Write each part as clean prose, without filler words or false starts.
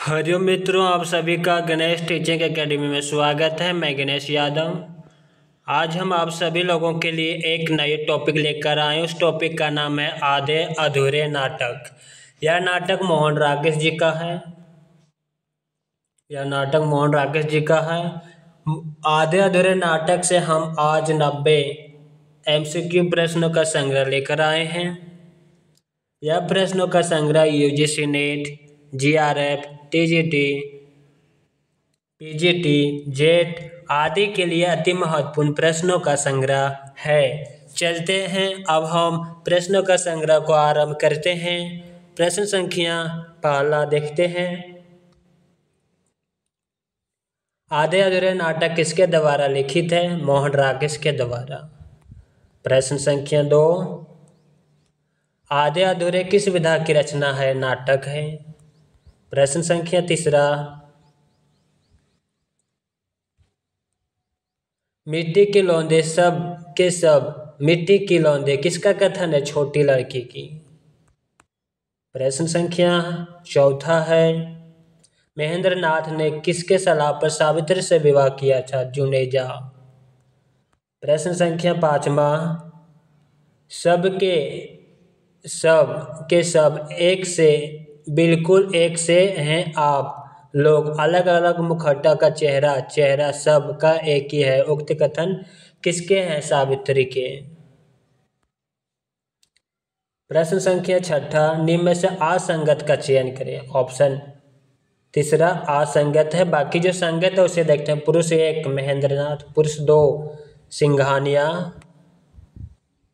हरिओम मित्रों, आप सभी का गणेश टीचिंग एकेडमी में स्वागत है। मैं गणेश यादव। आज हम आप सभी लोगों के लिए एक नए टॉपिक लेकर आए। उस टॉपिक का नाम है आधे अधूरे नाटक। यह नाटक मोहन राकेश जी का है। आधे अधूरे नाटक से हम आज 90 MCQ प्रश्नों का संग्रह लेकर आए हैं। यह प्रश्नों का संग्रह UGC net, GRF, TGT, PGT, jet आदि के लिए अति महत्वपूर्ण प्रश्नों का संग्रह है। चलते हैं, अब हम प्रश्नों का संग्रह को आरंभ करते हैं। प्रश्न संख्या पहला देखते हैं। आधे अधूरे नाटक किसके द्वारा लिखित है? मोहन राकेश के द्वारा। प्रश्न संख्या 2, आधे अधूरे किस विधा की रचना है? नाटक है। प्रश्न संख्या 3, मिट्टी के लौंदे सब के सब मिट्टी की लौंदे किसका कथन है? छोटी लड़की की। प्रश्न संख्या 4 है, महेंद्र नाथ ने किसके सलाह पर सावित्री से विवाह किया था? जुनेजा। प्रश्न संख्या 5, सब के सब एक से बिल्कुल एक से हैं आप लोग, अलग अलग मुखौटा का चेहरा सब का एक ही है। उक्त कथन किसके हैं? सावित्री के। प्रश्न संख्या 6, निम्न में से असंगत का चयन करें। ऑप्शन 3 असंगत है, बाकी जो संगत है उसे देखते हैं। पुरुष 1 महेंद्रनाथ, पुरुष 2 सिंघानिया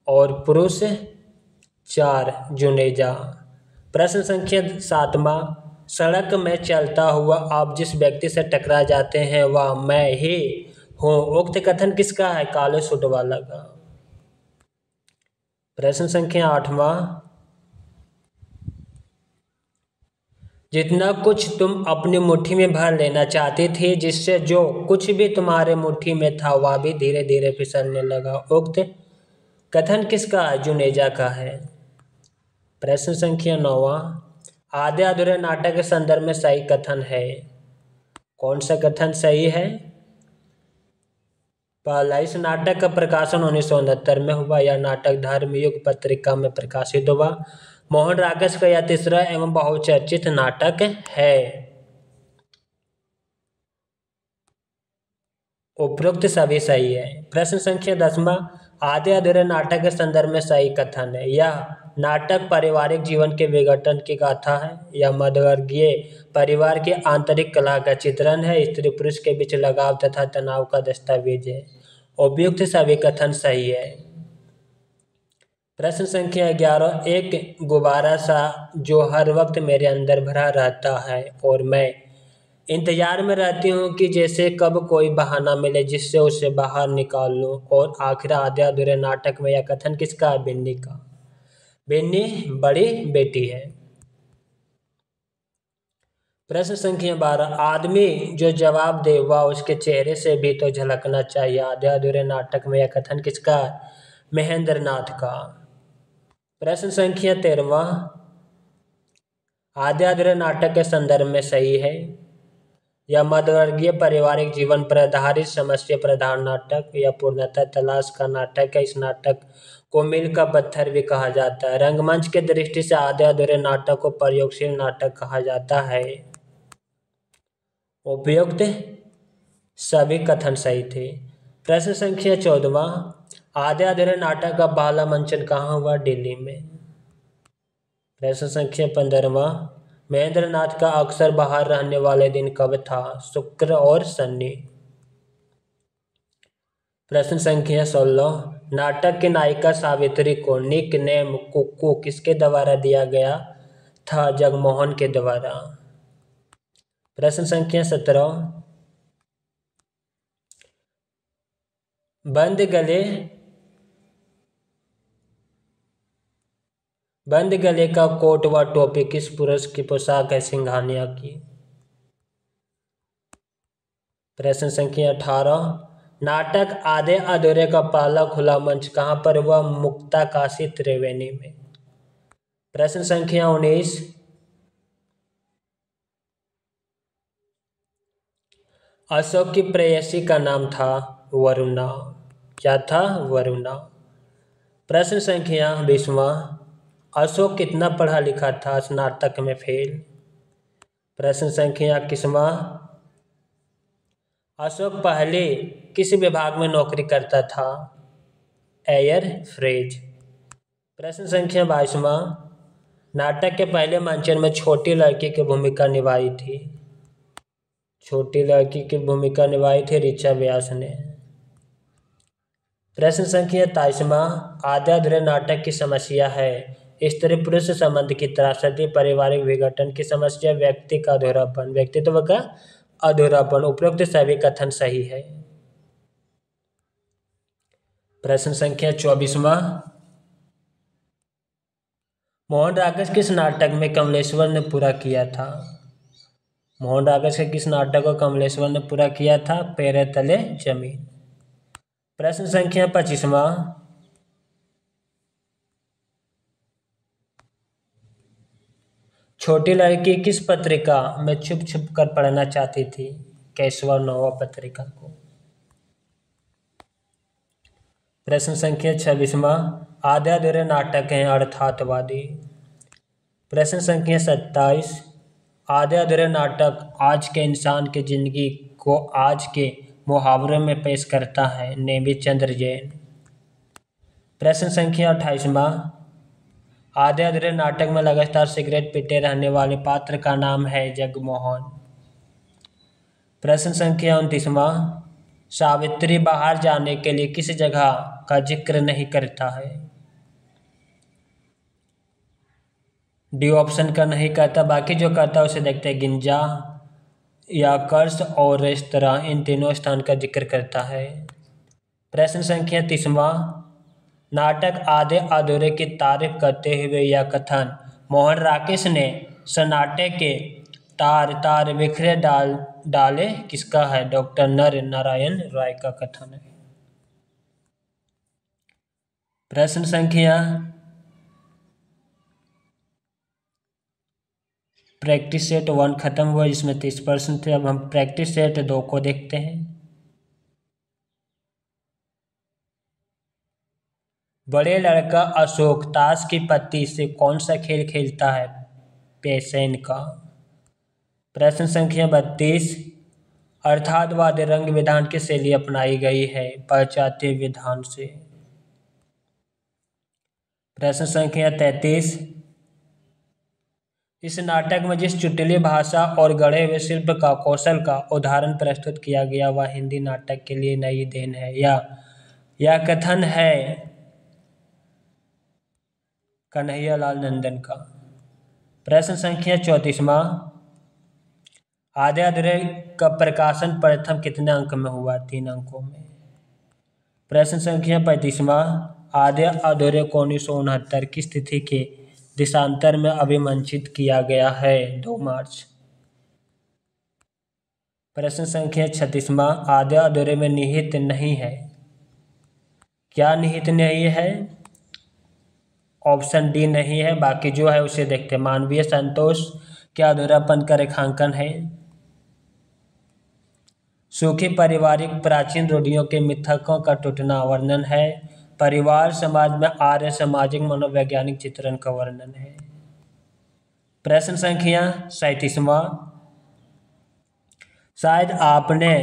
और पुरुष 4 जुनेजा। प्रश्न संख्या 7, सड़क में चलता हुआ आप जिस व्यक्ति से टकरा जाते हैं वह मैं ही हूँ। उक्त कथन किसका है? काले सूट वाला का। प्रश्न संख्या 8, जितना कुछ तुम अपनी मुट्ठी में भर लेना चाहती थी, जिससे जो कुछ भी तुम्हारे मुट्ठी में था वह भी धीरे धीरे फिसलने लगा। उक्त कथन किसका है? जुनेजा का है। प्रश्न संख्या 9, आधे अधूरे नाटक के संदर्भ में सही कथन है। कौन सा कथन सही है? पहला, इस नाटक का प्रकाशन 1969 में हुआ। यह नाटक धर्मयुग पत्रिका में प्रकाशित हुआ। मोहन राकेश का यह तीसरा एवं बहुचर्चित नाटक है। उपरोक्त सभी सही है। प्रश्न संख्या 10, आधे अधूरे नाटक के संदर्भ में सही कथन है। यह नाटक पारिवारिक जीवन के विघटन की गाथा है। यह मध्यवर्गीय परिवार की आंतरिक कला का चित्रण है। स्त्री पुरुष के बीच लगाव तथा तनाव का दस्तावेज है। उपयुक्त सभी कथन सही है। प्रश्न संख्या 11, एक गुब्बारा सा जो हर वक्त मेरे अंदर भरा रहता है और मैं इंतजार में रहती हूँ कि जैसे कब कोई बहाना मिले जिससे उसे बाहर निकाल लूँ। और आखिर आधे अधूरे नाटक में यह कथन किसका है? बिन्नी का। बिन्नी बड़ी बेटी है। प्रश्न संख्या 12, आदमी जो जवाब दे वह उसके चेहरे से भी तो झलकना चाहिए। आधे अधूरे नाटक में यह कथन किसका है? महेंद्र नाथ का। प्रश्न संख्या 13, आधे अधूरे नाटक के संदर्भ में सही है। यह मध्यवर्गीय पारिवारिक जीवन पर आधारित समस्या प्रधान नाटक या पूर्णतः तलाश का नाटक है। इस नाटक को मील का पत्थर भी कहा जाता है। रंगमंच के दृष्टि से आधे अधूरे नाटक को प्रयोगशील नाटक कहा जाता है। उपयुक्त सभी कथन सही थे। प्रश्न संख्या 14, आधे अधूरे नाटक का पहला मंचन कहाँ हुआ? दिल्ली में। प्रश्न संख्या 15, महेंद्र नाथ का अक्सर बाहर रहने वाले दिन कब था? शुक्र और शनि। प्रश्न संख्या 16, नाटक की नायिका सावित्री को निक नेम कुक्कू किसके द्वारा दिया गया था? जगमोहन के द्वारा। प्रश्न संख्या 17, बंद गले का कोट व टोपी किस पुरुष की पोशाक है? सिंघानिया की। प्रश्न संख्या 18, नाटक आधे अधूरे का पहला खुला मंच कहाँ पर हुआ? मुक्ताकाशी त्रिवेणी में। प्रश्न संख्या 19, अशोक की प्रेयसी का नाम था वरुणा। क्या था? वरुणा। प्रश्न संख्या 20वां। अशोक कितना पढ़ा लिखा था? स्नातक में फेल। प्रश्न संख्या 21वां। अशोक पहले किस विभाग में नौकरी करता था? Air phrase. प्रश्न संख्या 22वां। नाटक के पहले मंचन में छोटी लड़की की भूमिका निभाई थी। छोटी लड़की की भूमिका निभाई थी ऋचा व्यास ने। प्रश्न संख्या 23वां। आधे अधूरे नाटक की समस्या है। स्त्री पुरुष संबंध की त्रासदी, पारिवारिक विघटन की समस्या, व्यक्ति का अधूरापन, व्यक्तित्व का अधूरापन। उपरोक्त सभी कथन सही है। प्रश्न संख्या 24वां। मोहन राकेश किस नाटक में कमलेश्वर ने पूरा किया था? मोहन राकेश के किस नाटक को कमलेश्वर ने पूरा किया था? पैरे तले जमीन। प्रश्न संख्या 25वां। छोटी लड़की किस पत्रिका में छुप छुप कर पढ़ना चाहती थी? केशव नोवा पत्रिका को। प्रश्न संख्या 26वां। आधे अधूरे नाटक हैं अर्थातवादी। प्रश्न संख्या 27। आधे अधूरे नाटक आज के इंसान की जिंदगी को आज के मुहावरों में पेश करता है। नेमी चंद्र जैन। प्रश्न संख्या 28वां। आधे अधूरे नाटक में लगातार सिगरेट पीते रहने वाले पात्र का नाम है जगमोहन। प्रश्न संख्या 29वां। सावित्री बाहर जाने के लिए किस जगह का जिक्र नहीं करता है? डी ऑप्शन का नहीं करता, बाकी जो करता है उसे देखते हैं। गिंजा, याकर्स और रेस्तरां, इन तीनों स्थान का जिक्र करता है। प्रश्न संख्या 30वां। नाटक आधे अधूरे की तारीफ करते हुए यह कथन मोहन राकेश ने सन्नाटे के तार तार बिखरे डाले किसका है? डॉक्टर नर नारायण राय का कथन है। प्रश्न संख्या प्रैक्टिस सेट 1 खत्म हुआ जिसमें 30 प्रश्न थे। अब हम प्रैक्टिस सेट 2 को देखते हैं। बड़े लड़का अशोक ताश की पत्ती से कौन सा खेल खेलता है? पेशेन का। प्रश्न संख्या 32। अर्थातवादी रंग विधान की शैली अपनाई गई है? पाश्चात्य विधान से। प्रश्न संख्या 33। इस नाटक में जिस चुटली भाषा और गढ़े हुए शिल्प का कौशल का उदाहरण प्रस्तुत किया गया वह हिंदी नाटक के लिए नई देन है। यह कथन है कन्हैयालाल नंदन का। प्रश्न संख्या 34वां। आधे अधूरे का प्रकाशन प्रथम कितने अंक में हुआ? 3 अंकों में। प्रश्न संख्या 35वां। आधे अधूरे को 1969 की तिथि के देशांतर में अभिमंत्रित किया गया है? 2 मार्च। प्रश्न संख्या 36वां। आधे अधूरे में निहित नहीं है? क्या निहित नहीं है? ऑप्शन डी नहीं है, बाकी जो है उसे देखते हैं। मानवीय संतोष के अधूरापन का रेखांकन है। सूखी पारिवारिक प्राचीन रूढ़ियों के मिथकों का टूटना वर्णन है। परिवार समाज में आर्य सामाजिक मनोवैज्ञानिक चित्रण का वर्णन है। प्रश्न संख्या 37वां। शायद आपने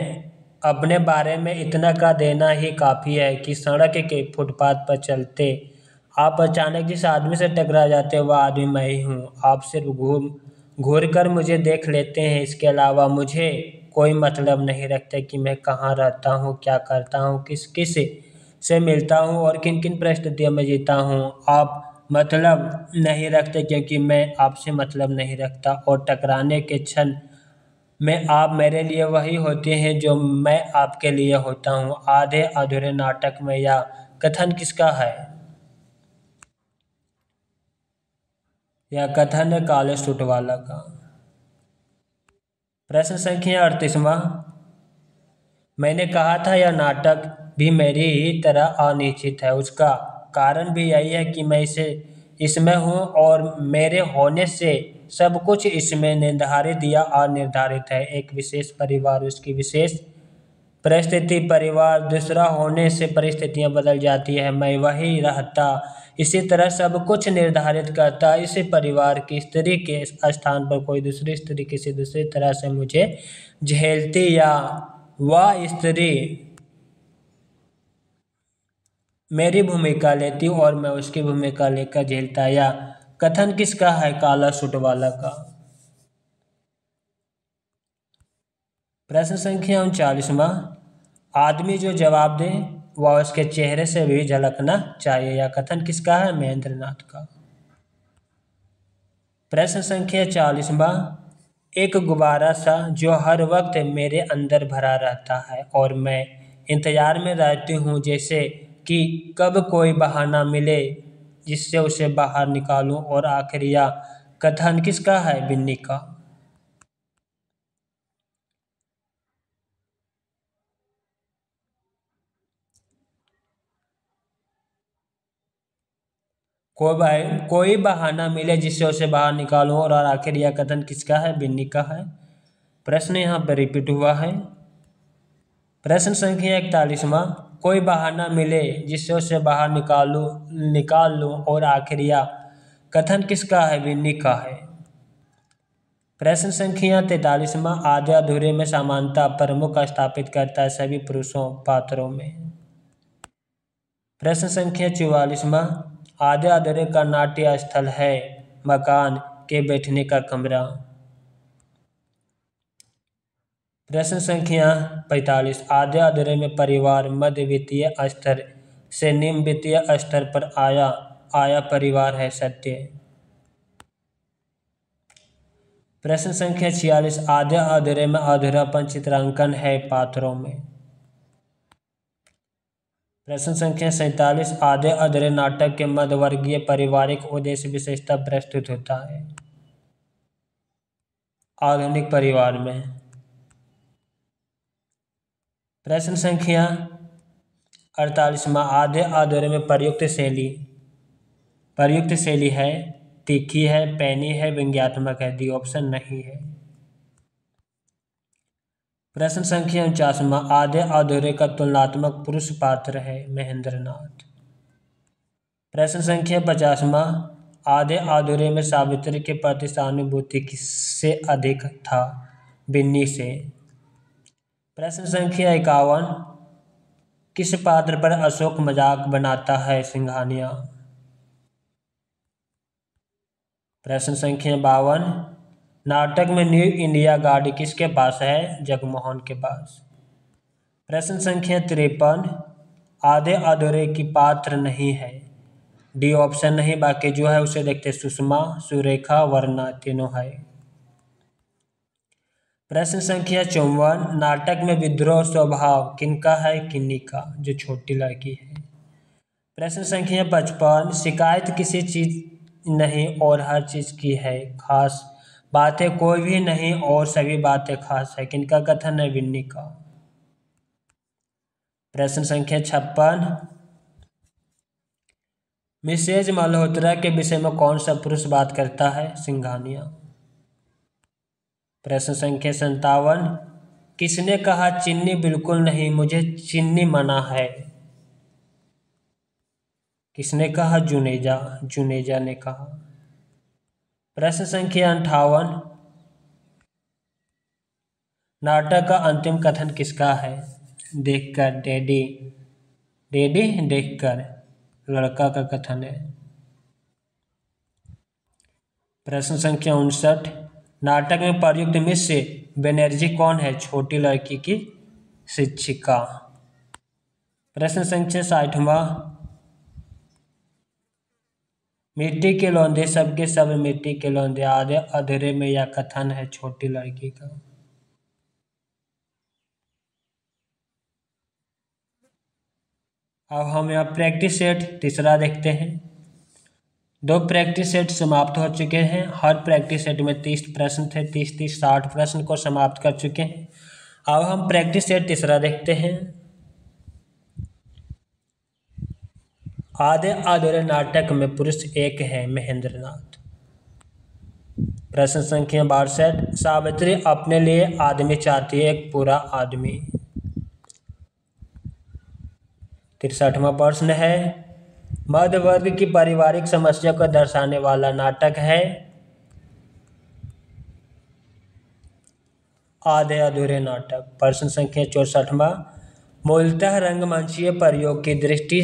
अपने बारे में इतना का देना ही काफ़ी है कि सड़क के फुटपाथ पर चलते आप अचानक जिस आदमी से टकरा जाते हैं वह आदमी मैं ही हूँ। आप सिर्फ घूर कर मुझे देख लेते हैं, इसके अलावा मुझे कोई मतलब नहीं रखता कि मैं कहाँ रहता हूँ, क्या करता हूँ, किस किस से मिलता हूँ और किन किन परिस्थितियों में जीता हूँ। आप मतलब नहीं रखते क्योंकि मैं आपसे मतलब नहीं रखता और टकराने के क्षण में आप मेरे लिए वही होते हैं जो मैं आपके लिए होता हूँ। आधे अधूरे नाटक में यह कथन किसका है? यह कथन है काले सूट वाला का। प्रश्न संख्या 38वां। मैंने कहा था यह नाटक भी मेरी ही तरह अनिश्चित है। उसका कारण भी यही है कि मैं इसे इसमें हूँ और मेरे होने से सब कुछ इसमें निर्धारित या अनिर्धारित है। एक विशेष परिवार, उसकी विशेष परिस्थिति, परिवार दूसरा होने से परिस्थितियाँ बदल जाती है, मैं वही रहता। इसी तरह सब कुछ निर्धारित करता है। इसी परिवार की स्त्री के स्थान पर कोई दूसरी स्त्री किसी दूसरी तरह से मुझे झेलती या वह स्त्री मेरी भूमिका लेती और मैं उसकी भूमिका लेकर झेलता। या कथन किसका है? काला सूट वाला का। प्रश्न संख्या 39वां, आदमी जो जवाब दे वह उसके चेहरे से भी झलकना चाहिए। या कथन किसका है? महेंद्र नाथ का। प्रश्न संख्या 40वां, एक गुब्बारा सा जो हर वक्त मेरे अंदर भरा रहता है और मैं इंतजार में रहती हूँ जैसे कि कब कोई बहाना मिले जिससे उसे बाहर निकालूं। और आखिर यह कथन किसका है? बिन्नी का। कोई बहाना मिले जिससे उसे बाहर निकालूं। और आखिर यह कथन किसका है? बिन्नी का है। प्रश्न यहाँ पर रिपीट हुआ है। प्रश्न संख्या 41वां, कोई बहाना मिले जिससे उसे बाहर निकाल लूं। और आखिर यह कथन किसका है? बिन्नी का है। प्रश्न संख्या 43वां, आधे अधूरे में समानता प्रमुख स्थापित करता है सभी पुरुषों पात्रों में। प्रश्न संख्या 44वां, आधे अधूरे का नाट्य स्थल है मकान के बैठने का कमरा। प्रश्न संख्या 45, आधे अधूरे में परिवार मध्य वित्तीय स्तर से निम्न वित्तीय स्तर पर आया परिवार है सत्य। प्रश्न संख्या 46, आधे अधूरे में अधूरापन चित्रांकन है पात्रों में। प्रश्न संख्या 47, आधे अधूरे नाटक के मध्यवर्गीय पारिवारिक उद्देश्य विशेषता प्रस्तुत होता है आधुनिक परिवार में। प्रश्न संख्या 48वां, आधे अधूरे में प्रयुक्त शैली है, तीखी है, पैनी है, व्यंग्यात्मक है। डी ऑप्शन नहीं है। प्रश्न संख्या 49वां, आधे अधूरे का तुलनात्मक पुरुष पात्र है महेंद्र नाथ। प्रश्न संख्या 50वां, आधे अधूरे में सावित्री के प्रति सहानुभूति किससे अधिक था? बिन्नी से। प्रश्न संख्या 51, किस पात्र पर अशोक मजाक बनाता है? सिंघानिया। प्रश्न संख्या 52, नाटक में न्यू इंडिया गाड़ी किसके पास है? जगमोहन के पास। प्रश्न संख्या 53, आधे अधूरे की पात्र नहीं है। डी ऑप्शन नहीं, बाकी जो है उसे देखते सुषमा, सुरेखा, वर्णा तीनों है। प्रश्न संख्या 54, नाटक में विद्रोह स्वभाव किनका है? किन्नी का, जो छोटी लड़की है। प्रश्न संख्या 55, शिकायत किसी चीज नहीं और हर चीज की है, खास बातें कोई भी नहीं और सभी बातें खास है। किनका कथन है? बिन्नी का। प्रश्न संख्या 56, मिसेज मल्होत्रा के विषय में कौन सा पुरुष बात करता है? सिंघानिया। प्रश्न संख्या 57, किसने कहा चीनी बिल्कुल नहीं, मुझे चीनी मना है? किसने कहा? जुनेजा ने कहा। प्रश्न संख्या 58, नाटक का अंतिम कथन किसका है? देखकर, डैडी देखकर, लड़का का कथन है। प्रश्न संख्या 59, नाटक में प्रयुक्त मिस बनर्जी कौन है? छोटी लड़की की शिक्षिका। प्रश्न संख्या 60वां, मिट्टी के लौंदे सबके सब मिट्टी के लौंदे, आधे अधूरे में यह कथन है छोटी लड़की का। अब हम यहाँ प्रैक्टिस सेट तीसरा देखते हैं। 2 प्रैक्टिस सेट समाप्त हो चुके हैं। हर प्रैक्टिस सेट में 30 प्रश्न थे, 30 60 प्रश्न को समाप्त कर चुके हैं। अब हम प्रैक्टिस सेट तीसरा देखते हैं। आधे अधूरे नाटक में पुरुष एक है, महेंद्रनाथ। प्रश्न संख्या 62, सावित्री अपने लिए आदमी चाहती है, एक पूरा आदमी। 63वां प्रश्न है, मध्य वर्ग की पारिवारिक समस्या को दर्शाने वाला नाटक है, आधे अधूरे नाटक। प्रश्न संख्या 64वां, मूलतः रंगमंचीय प्रयोग की दृष्टि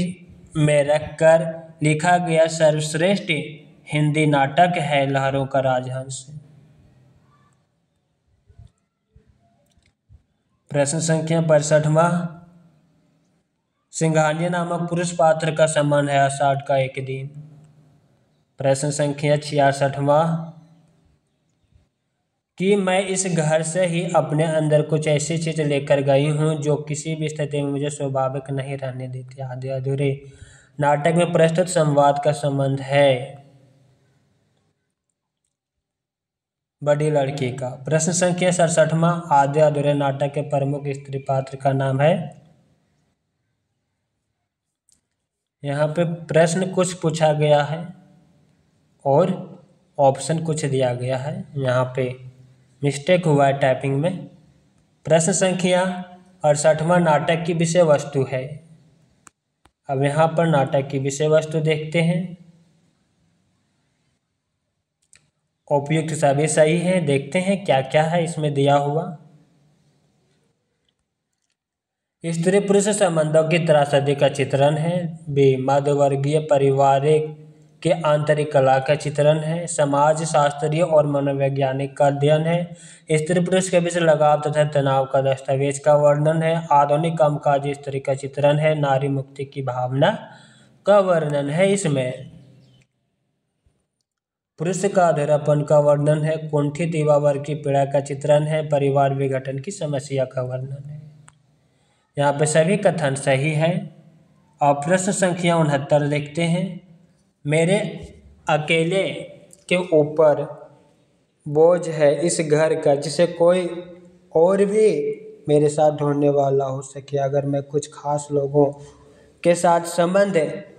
में रखकर लिखा गया सर्वश्रेष्ठ हिंदी नाटक है, लहरों का राजहंस। प्रश्न संख्या 65वां, सिंघानिया नामक पुरुष पात्र का संबंध है, आषाढ़ का एक दिन। प्रश्न संख्या 66वां, कि मैं इस घर से ही अपने अंदर कुछ ऐसी चीज लेकर गई हूं जो किसी भी स्थिति में मुझे स्वाभाविक नहीं रहने देती, आधे अधूरे नाटक में प्रस्तुत संवाद का संबंध है, बड़ी लड़की का। प्रश्न संख्या 67वां, आधे अधूरे नाटक के प्रमुख स्त्री पात्र का नाम है। यहाँ पे प्रश्न कुछ पूछा गया है और ऑप्शन कुछ दिया गया है, यहाँ पे मिस्टेक हुआ है टाइपिंग में। प्रश्न संख्या 68वां, नाटक की विषय वस्तु है। अब यहाँ पर नाटक की विषय वस्तु देखते हैं, उपयुक्त सभी सही है। देखते हैं क्या क्या है इसमें दिया हुआ। स्त्री पुरुष संबंधों की त्रासदी का चित्रण है। बी, मध्यवर्गीय परिवार के आंतरिक कला का चित्रण है। समाज शास्त्रीय और मनोवैज्ञानिक का अध्ययन है। स्त्री पुरुष के बीच लगाव तथा तनाव का दस्तावेज का वर्णन है। आधुनिक कामकाजी स्त्री का चित्रण है। नारी मुक्ति की भावना का वर्णन है। इसमें पुरुष का अधूरापन का वर्णन है। कुंठित युवा वर्ग की पीड़ा का चित्रण है। परिवार विघटन की समस्या का वर्णन है। यहाँ पे सभी कथन सही है। और प्रश्न संख्या 69 देखते हैं, मेरे अकेले के ऊपर बोझ है इस घर का, जिसे कोई और भी मेरे साथ ढूंढने वाला हो सके। अगर मैं कुछ खास लोगों के साथ संबंध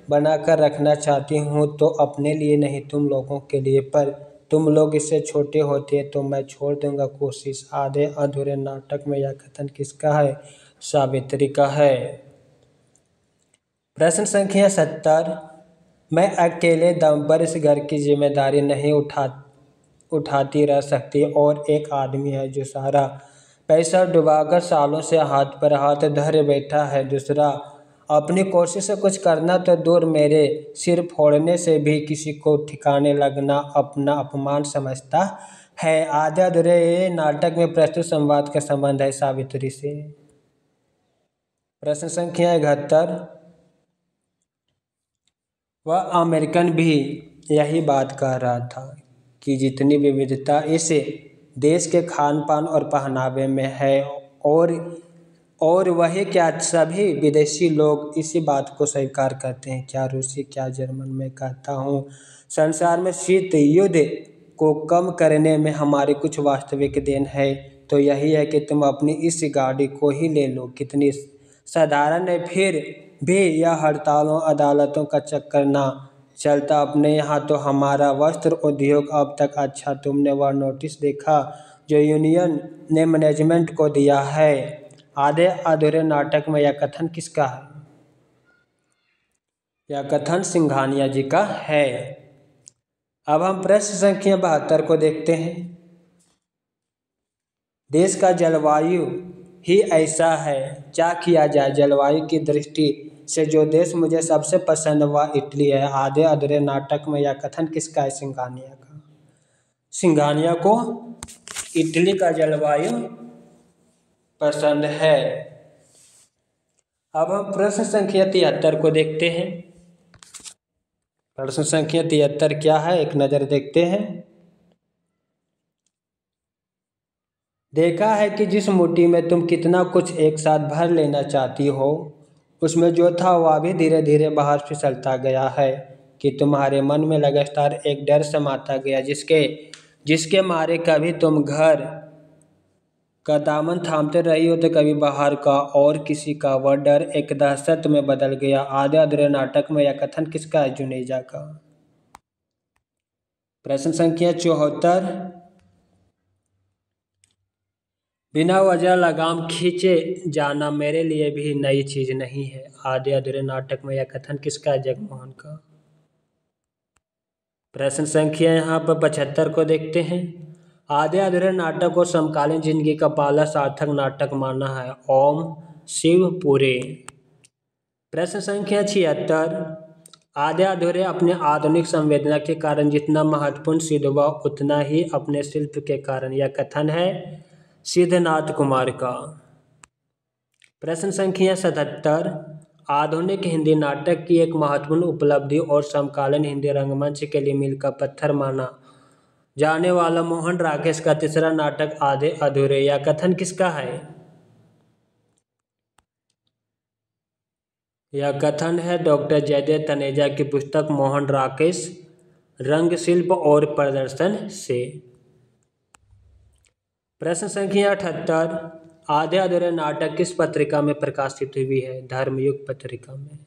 बनाकर रखना चाहती हूँ तो अपने लिए नहीं, तुम लोगों के लिए। पर तुम लोग इससे छोटे होते तो मैं छोड़ दूंगा कोशिश। आधे अधूरे नाटक में यह कथन किसका है? सावित्री का है। प्रश्न संख्या 70, मैं अकेले दम पर इस घर की जिम्मेदारी नहीं उठाती रह सकती और एक आदमी है जो सारा पैसा डुबाकर सालों से हाथ पर हाथ धरे बैठा है। दूसरा, अपनी कोशिश से कुछ करना तो दूर, मेरे सिर फोड़ने से भी किसी को ठिकाने लगना अपना अपमान समझता है। आधे अधूरे नाटक में प्रस्तुत संवाद का संबंध है सावित्री से। प्रश्न संख्या 71, वह अमेरिकन भी यही बात कह रहा था कि जितनी विविधता इस देश के खान पान और पहनावे में है, और वही क्या सभी विदेशी लोग इसी बात को स्वीकार करते हैं? क्या रूसी, क्या जर्मन? मैं कहता हूँ संसार में शीत युद्ध को कम करने में हमारी कुछ वास्तविक देन है तो यही है कि तुम अपनी इस गाड़ी को ही ले लो। कितनी साधारण है, फिर भी यह हड़तालों अदालतों का चक्कर ना चलता अपने यहाँ तो हमारा वस्त्र उद्योग अब तक अच्छा। तुमने वह नोटिस देखा जो यूनियन ने मैनेजमेंट को दिया है? आधे अधूरे नाटक में यह कथन किसका है? यह कथन सिंघानिया जी का है। अब हम प्रश्न संख्या 72 को देखते हैं। देश का जलवायु ही ऐसा है, क्या किया जाए? जलवायु की दृष्टि से जो देश मुझे सबसे पसंद वह इटली है। आधे अधूरे नाटक में यह कथन किसका है? सिंघानिया का। सिंघानिया को इटली का जलवायु पसंद है। अब हम प्रश्न संख्या 73 को देखते हैं। प्रश्न संख्या 73 क्या है, एक नज़र देखते हैं। देखा है कि जिस मुट्ठी में तुम कितना कुछ एक साथ भर लेना चाहती हो, उसमें जो था वह भी धीरे धीरे बाहर फिसलता गया है कि तुम्हारे मन में लगातार एक डर समाता गया जिसके मारे कभी तुम घर का दामन थामते रही हो तो कभी बाहर का और किसी का वह डर एक दहशत में बदल गया। आधे अधूरे नाटक में यह कथन किसका है? जुनेजा का। प्रश्न संख्या 74। बिना वजह लगाम खींचे जाना मेरे लिए भी नई चीज नहीं है। आधे अधूरे नाटक में यह कथन किसका है? जगमोहन का। प्रश्न संख्या यहाँ पर 75 को देखते हैं। आधे अधूरे नाटक को समकालीन जिंदगी का पहला सार्थक नाटक माना है। ओम शिवपुरी। प्रश्न संख्या 76। आधे अधूरे अपने आधुनिक संवेदना के कारण जितना महत्वपूर्ण सिद्ध हुआ उतना ही अपने शिल्प के कारण। यह कथन है सिद्धनाथ कुमार का। प्रश्न संख्या 77। आधुनिक हिंदी नाटक की एक महत्वपूर्ण उपलब्धि और समकालीन हिंदी रंगमंच के लिए मील का पत्थर माना जाने वाला मोहन राकेश का तीसरा नाटक आधे अधूरे, यह कथन किसका है? यह कथन है डॉक्टर जयदेव तनेजा की पुस्तक मोहन राकेश रंगशिल्प और प्रदर्शन से। प्रश्न संख्या 78। आधे अधूरे नाटक किस पत्रिका में प्रकाशित हुई है? धर्मयुग पत्रिका में।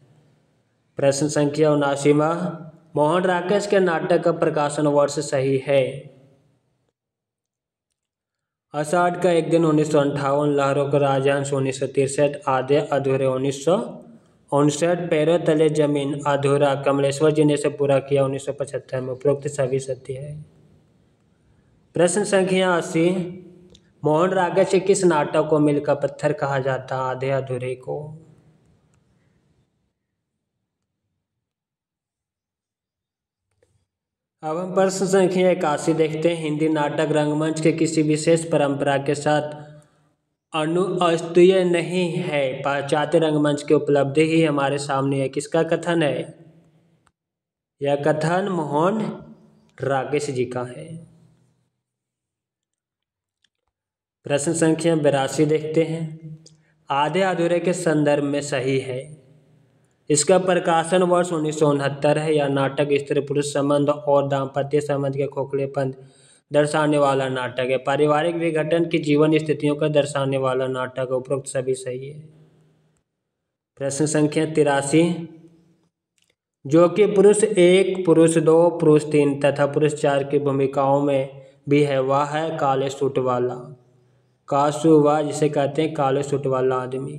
प्रश्न संख्या 79। मोहन राकेश के नाटक का प्रकाशन वर्ष सही है? आषाढ़ का एक दिन 1958, लहरों का राजहंस 1963, आधे अधूरे 1959, पैरों तले जमीन अधूरा कमलेश्वर जी ने से पूरा किया 1975 में। उपरोक्त सभी सत्य है। प्रश्न संख्या 80। मोहन राकेश के किस नाटक को मील का पत्थर कहा जाता? आधे अधूरे को। अब हम प्रश्न संख्या 81 देखते हैं। हिंदी नाटक रंगमंच के किसी विशेष परंपरा के साथ अनुअस्तुय नहीं है। पाश्चात्य रंगमंच की उपलब्धि ही हमारे सामने है। किसका कथन है? यह कथन मोहन राकेश जी का है। प्रश्न संख्या 82 देखते हैं। आधे अधूरे के संदर्भ में सही है। इसका प्रकाशन वर्ष 1969 है। यह नाटक स्त्री पुरुष संबंध और दाम्पत्य संबंध के खोखलेपन दर्शाने वाला नाटक है। पारिवारिक विघटन की जीवन स्थितियों को दर्शाने वाला नाटक। उपरोक्त सभी सही है। प्रश्न संख्या 83। जो कि पुरुष 1, पुरुष 2, पुरुष 3 तथा पुरुष 4 की भूमिकाओं में भी है, वह है काले सूट वाला। कासुवा जिसे कहते हैं काले सूट वाला आदमी।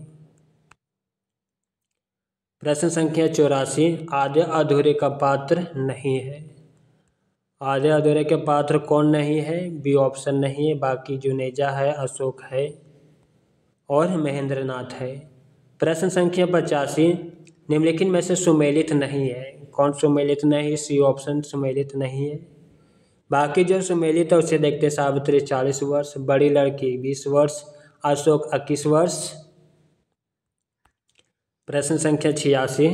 प्रश्न संख्या 84। आधे अधूरे का पात्र नहीं है। आधे अधूरे के पात्र कौन नहीं है? बी ऑप्शन नहीं है। बाकी जुनेजा है, अशोक है और महेंद्रनाथ है। प्रश्न संख्या 85। निम्नलिखित में से सुमेलित नहीं है। कौन सुमेलित नहीं? सी ऑप्शन सुमेलित नहीं है। बाकी जो सुमेलित है उसे देखते हैं। सावित्री 40 वर्ष, बड़ी लड़की 20 वर्ष, अशोक 21 वर्ष। प्रश्न संख्या 86।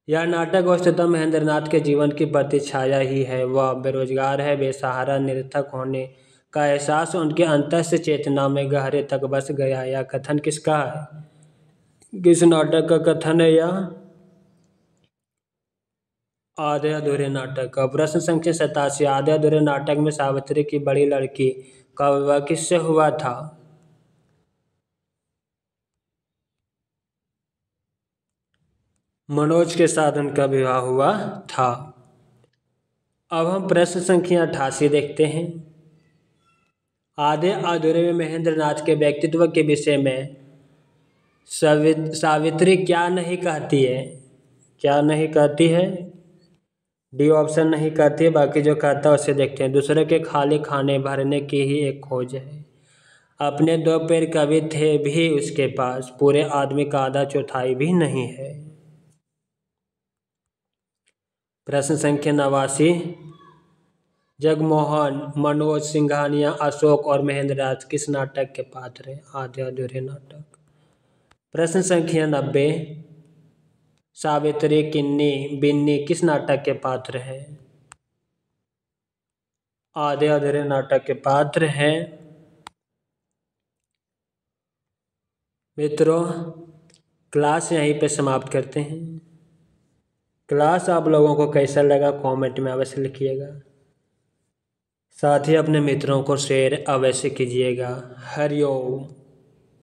यह नाटक वस्तुतः महेंद्रनाथ के जीवन की प्रतिछाया ही है। वह बेरोजगार है, बेसहारा, निरर्थक होने का एहसास उनके अंतस्थ चेतना में गहरे तक बस गया। यह कथन किसका है? किस नाटक का कथन है यह? आधे अधूरे नाटक का। प्रश्न संख्या 87। आधे अधूरे नाटक में सावित्री की बड़ी लड़की का विवाह किससे हुआ था? मनोज के साथ उनका विवाह हुआ था। अब हम प्रश्न संख्या 88 देखते हैं। आधे अधूरे में महेंद्रनाथ के व्यक्तित्व के विषय में सावित्री क्या नहीं कहती है? क्या नहीं कहती है? डी ऑप्शन नहीं कहती है। बाकी जो कहता है उसे देखते हैं। दूसरे के खाली खाने भरने की ही एक खोज है। अपने 2 पैर कभी थे भी उसके पास, पूरे आदमी का आधा चौथाई भी नहीं है। प्रश्न संख्या 89। जगमोहन, मनोज, सिंघानिया, अशोक और महेंद्रनाथ किस नाटक के पात्र हैं? आधे अधूरे नाटक। प्रश्न संख्या 90। सावित्री, किन्नी, बिन्नी किस नाटक के पात्र हैं? आधे अधूरे नाटक के पात्र हैं। मित्रों, क्लास यहीं पे समाप्त करते हैं। क्लास आप लोगों को कैसा लगा कमेंट में अवश्य लिखिएगा। साथ ही अपने मित्रों को शेयर अवश्य कीजिएगा। हरिओम।